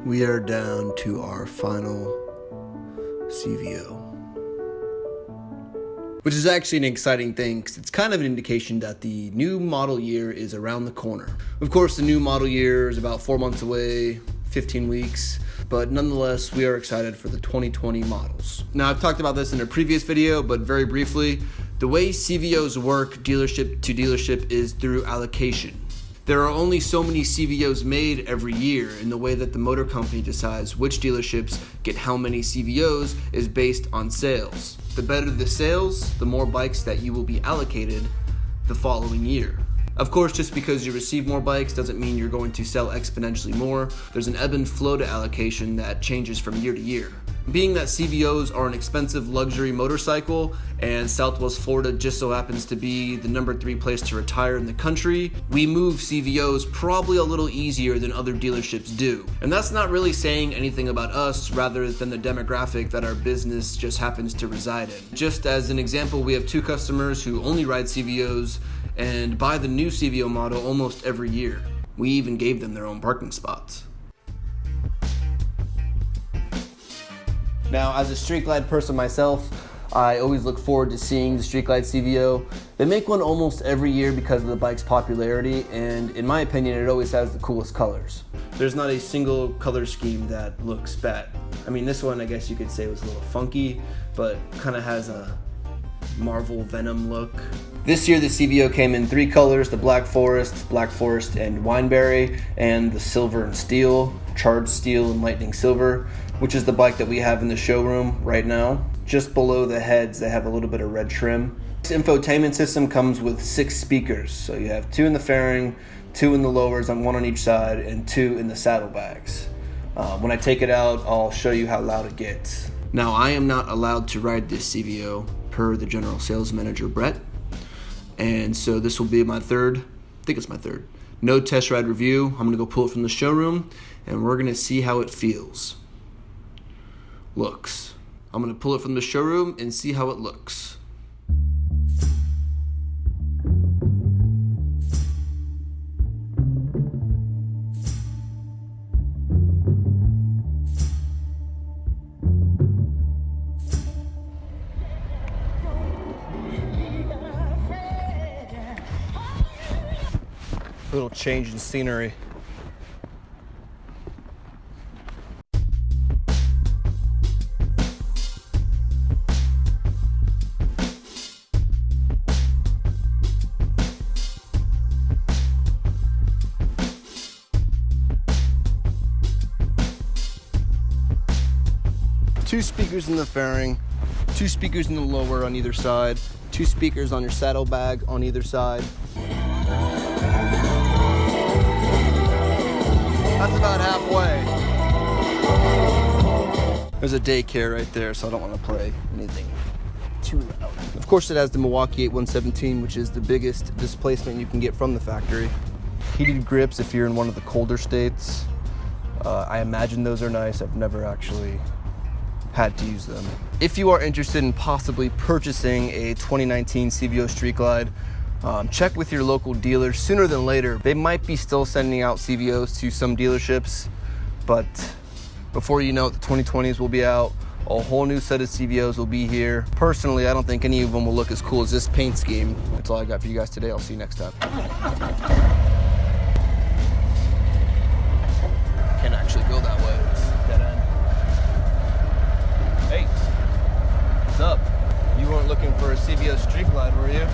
We are down to our final CVO. Which is actually an exciting thing because it's kind of an indication that the new model year is around the corner. Of course, the new model year is about 4 months away, 15 weeks, but nonetheless, we are excited for the 2020 models. Now, I've talked about this in a previous video, but very briefly, the way CVOs work dealership to dealership is through allocation. There are only so many CVOs made every year, and the way that the motor company decides which dealerships get how many CVOs is based on sales. The better the sales, the more bikes that you will be allocated the following year. Of course, just because you receive more bikes doesn't mean you're going to sell exponentially more. There's an ebb and flow to allocation that changes from year to year. Being that CVOs are an expensive luxury motorcycle and Southwest Florida just so happens to be the number 3 place to retire in the country, we move CVOs probably a little easier than other dealerships do. And that's not really saying anything about us rather than the demographic that our business just happens to reside in. Just as an example, we have 2 customers who only ride CVOs and buy the new CVO model almost every year. We even gave them their own parking spots. Now, as a Street Glide person myself, I always look forward to seeing the Street Glide CVO. They make one almost every year because of the bike's popularity, and in my opinion, it always has the coolest colors. There's not a single color scheme that looks bad. I mean, this one, I guess you could say was a little funky, but kind of has a Marvel Venom look. This year the CVO came in 3 colors, the Black Forest, and Wineberry, and the Silver and Steel, Charged Steel and Lightning Silver, which is the bike that we have in the showroom right now. Just below the heads they have a little bit of red trim. This infotainment system comes with 6 speakers, so you have 2 in the fairing, 2 in the lowers, and 1 on each side, and 2 in the saddlebags. When I take it out, I'll show you how loud it gets. Now, I am not allowed to ride this CVO per the general sales manager, Brett. And so this will be my third, no test ride review. I'm gonna go pull it from the showroom and we're gonna see how it feels. Looks. I'm gonna pull it from the showroom and see how it looks. A little change in scenery. Two speakers in the fairing, 2 speakers in the lower on either side, 2 speakers on your saddlebag on either side. That's about halfway. There's a daycare right there, so I don't want to play anything too loud. Of course, it has the Milwaukee 8117, which is the biggest displacement you can get from the factory. Heated grips if you're in one of the colder states. I imagine those are nice. I've never actually had to use them. If you are interested in possibly purchasing a 2019 CVO Street Glide, check with your local dealer sooner than later. They might be still sending out CVOs to some dealerships, but before you know it, the 2020s will be out. A whole new set of CVOs will be here. Personally, I don't think any of them will look as cool as this paint scheme. That's all I got for you guys today. I'll see you next time. Can't actually go that way. It's dead end. Hey, what's up? You weren't looking for a CVO Street Glide, were you?